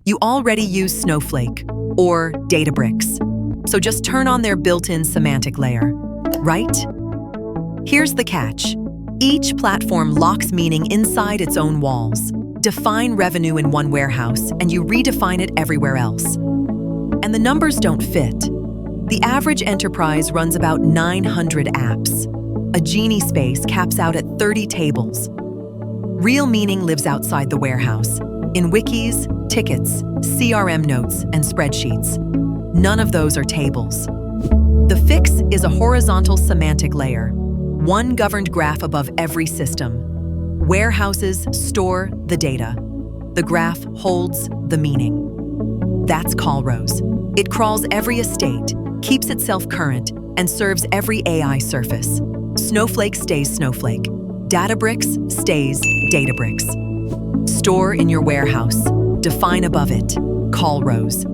You already use Snowflake or Databricks, so just turn on their built-in semantic layer, right? Here's the catch. Each platform locks meaning inside its own walls. Define revenue in one warehouse, and you redefine it everywhere else. And the numbers don't fit. The average enterprise runs about 900 apps. A Genie space caps out at 30 tables. Real meaning lives outside the warehouse, in wikis, tickets, CRM notes, and spreadsheets. None of those are tables. The fix is a horizontal semantic layer, one governed graph above every system. Warehouses store the data. The graph holds the meaning. That's Colrows. It crawls every estate, keeps itself current, and serves every AI surface. Snowflake stays Snowflake. Databricks stays Databricks. Store in your warehouse. Define above it. Colrows.